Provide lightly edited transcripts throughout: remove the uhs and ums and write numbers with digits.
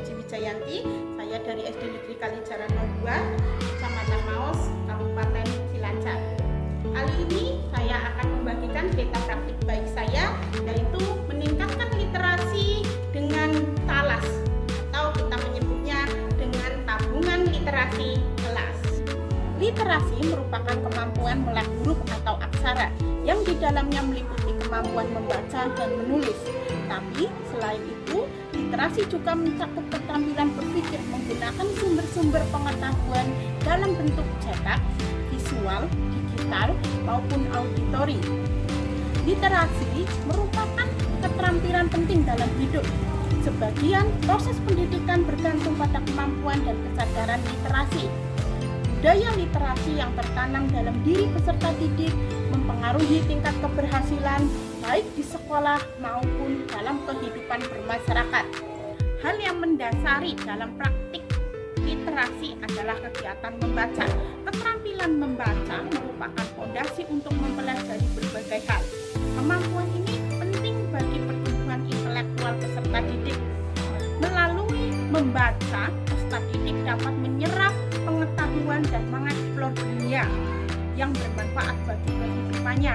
Puji Wijayanti. Saya dari SD Negeri Kalijaran 02, Kecamatan Maos, Kabupaten Cilacap. Kali ini saya akan membagikan berita praktik baik saya, yaitu meningkatkan literasi dengan talas, atau kita menyebutnya dengan tabungan literasi kelas. Literasi merupakan kemampuan melek huruf atau aksara yang di dalamnya meliputi kemampuan membaca dan menulis. Tapi selain itu, literasi juga mencakup keterampilan berpikir menggunakan sumber-sumber pengetahuan dalam bentuk cetak, visual, digital, maupun auditori. Literasi merupakan keterampilan penting dalam hidup. Sebagian proses pendidikan bergantung pada kemampuan dan kesadaran literasi. Budaya literasi yang tertanam dalam diri peserta didik mempengaruhi tingkat keberhasilan baik di sekolah maupun dalam kehidupan bermasyarakat. Hal yang mendasari dalam praktik literasi adalah kegiatan membaca. Keterampilan membaca merupakan fondasi untuk mempelajari berbagai hal. Kemampuan ini penting bagi pertumbuhan intelektual peserta didik. Melalui membaca, peserta didik dapat menyerap pengetahuan dan mengeksplor dunia yang bermanfaat bagi kehidupannya.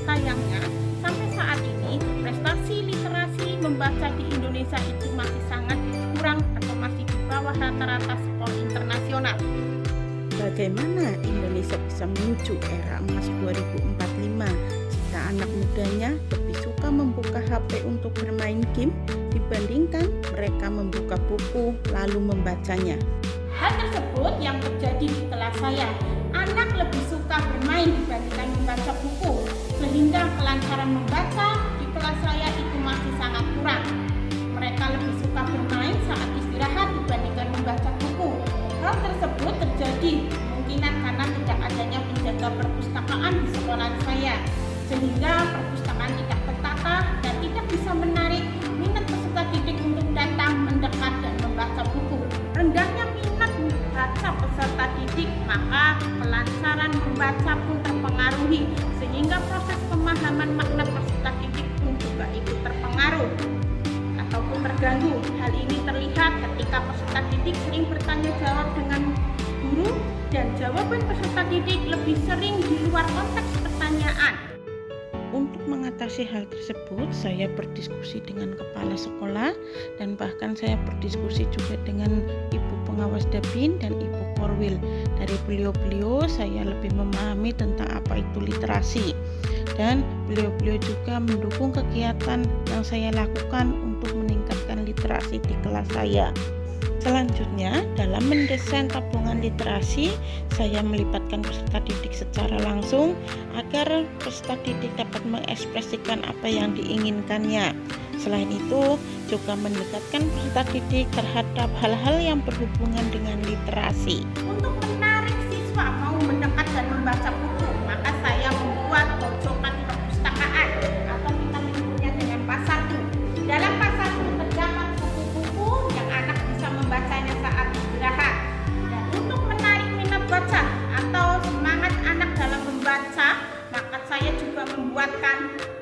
Sayangnya, sampai saat ini prestasi literasi membaca di Indonesia itu masih sangat kurang atau masih di bawah rata-rata skor internasional. Bagaimana Indonesia bisa menuju era emas 2045 jika anak mudanya lebih suka membuka HP untuk bermain game dibandingkan mereka membuka buku lalu membacanya? Hal tersebut yang terjadi di kelas saya. Anak lebih suka bermain dibandingkan membaca buku, sehingga kelancaran membaca di kelas saya itu masih sangat kurang. Mereka lebih suka bermain saat istirahat dibandingkan membaca buku. Hal tersebut terjadi kemungkinan karena tidak adanya penjaga perpustakaan di sekolah saya, sehingga perpustakaan tidak tertata dan tidak bisa menarik minat peserta didik untuk datang mendekat dan membaca buku. Rendahnya minat membaca peserta didik, maka kelancaran membaca pun terpengaruhi, sehingga proses pemahaman makna peserta didik pun juga ikut terpengaruh ataupun terganggu. Hal ini terlihat ketika peserta didik sering bertanya jawab dengan guru dan jawaban peserta didik lebih sering di luar konteks pertanyaan. Untuk mengatasi hal tersebut, saya berdiskusi dengan kepala sekolah dan bahkan saya berdiskusi juga dengan ibu pengawas Dabin dan ibu Korwil. Dari beliau-beliau saya lebih memahami tentang apa itu literasi, dan beliau-beliau juga mendukung kegiatan yang saya lakukan untuk meningkatkan literasi di kelas saya. Selanjutnya, dalam mendesain tabungan literasi, saya melibatkan peserta didik secara langsung agar peserta didik dapat mengekspresikan apa yang diinginkannya. Selain itu, juga mendekatkan peserta didik terhadap hal-hal yang berhubungan dengan literasi. Untuk menarik siswa mau mendekat dan membaca buku, maka saya membuat pojokan perpustakaan atau kita menyebutnya dengan pasartu. Dalam pasartu terdapat buku-buku yang anak bisa membacanya saat istirahat. Dan untuk menarik minat baca atau semangat anak dalam membaca, maka saya juga membuatkan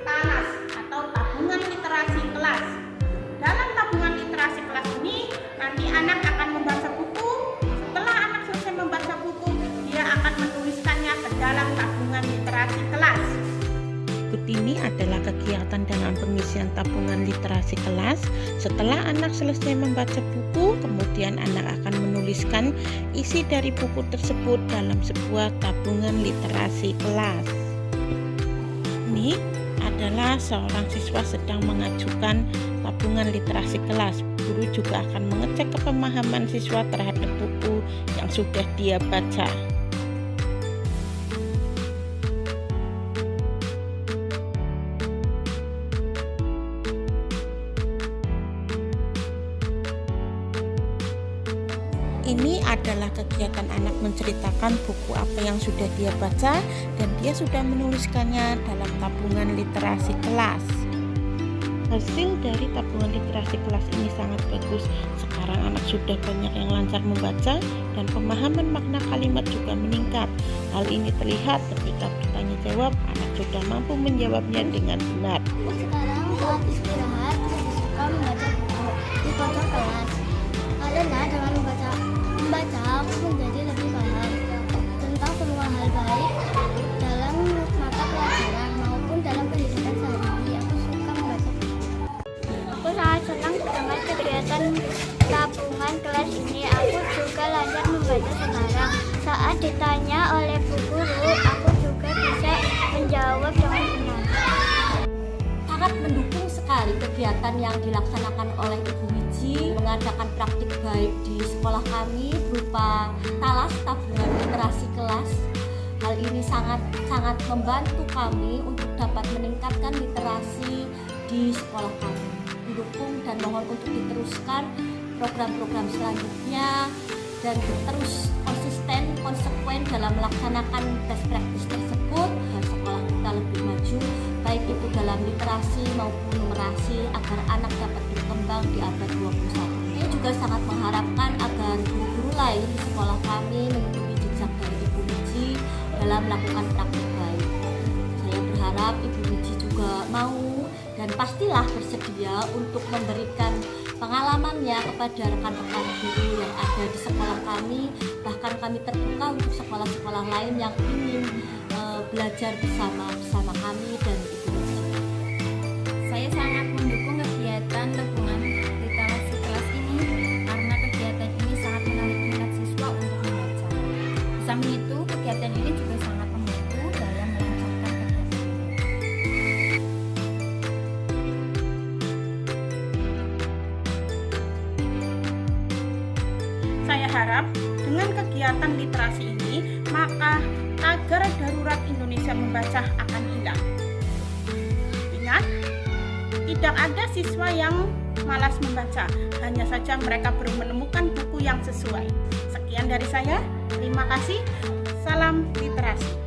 talas atau tabungan literasi kelas. Dalam tabungan literasi kelas ini, nanti anak akan membaca buku. Setelah anak selesai membaca buku, dia akan menuliskannya ke dalam tabungan literasi kelas. Berikut ini adalah kegiatan dengan pengisian tabungan literasi kelas. Setelah anak selesai membaca buku, kemudian anak akan menuliskan isi dari buku tersebut dalam sebuah tabungan literasi kelas. Ini adalah seorang siswa sedang mengajukan tabungan literasi kelas. Guru juga akan mengecek kepemahaman siswa terhadap buku yang sudah dia baca. Ini adalah kegiatan anak menceritakan buku apa yang sudah dia baca dan dia sudah menuliskannya dalam tabungan literasi kelas. Hasil dari tabungan literasi kelas ini sangat bagus. Sekarang anak sudah banyak yang lancar membaca dan pemahaman makna kalimat juga meningkat. Hal ini terlihat ketika bertanya jawab, anak sudah mampu menjawabnya dengan benar. Sekarang saat istirahat, saya suka membaca buku di pojok kelas. Karena dengan membaca aku menjadi lebih paham tentang semua hal baik dalam mata pelajaran maupun dalam kehidupan sehari-hari. Aku suka membaca. Aku sangat senang dengan kegiatan tabungan kelas ini. Aku juga lancar membaca sekarang. Saat ditanya oleh bu guru, aku juga bisa menjawab dengan benar. Sangat mendukung sekali kegiatan yang dilaksanakan oleh Ibu Wiji, mengadakan praktik baik di sekolah kami berupa talas tabungan literasi kelas. Hal ini sangat membantu kami untuk dapat meningkatkan literasi di sekolah kami. Mendukung dan mohon untuk diteruskan program-program selanjutnya dan terus konsisten, konsekuen dalam melaksanakan best practice tersebut agar sekolah kita lebih maju, baik itu dalam literasi maupun numerasi, agar anak dapat berkembang di abad 21. Saya juga sangat mengharapkan agar guru-guru lain di sekolah kami mengikuti jejak dari Ibu Wiji dalam melakukan praktik baik. Saya berharap Ibu Wiji juga mau dan pastilah bersedia untuk memberikan pengalamannya kepada rekan-rekan guru yang ada di sekolah kami. Bahkan kami terbuka untuk sekolah-sekolah lain yang ingin belajar bersama kami dan Ibu Wiji. Saya sangat mendukung kegiatan tabungan literasi kelas ini karena kegiatan ini sangat menarik minat siswa untuk membaca. Di samping itu, kegiatan ini juga sangat membantu dalam melancarkan kegiatan ini. Saya harap dengan kegiatan literasi ini, maka tagar darurat Indonesia membaca akan hilang. Ingat, tidak ada siswa yang malas membaca, hanya saja mereka belum menemukan buku yang sesuai. Sekian dari saya, terima kasih, salam literasi.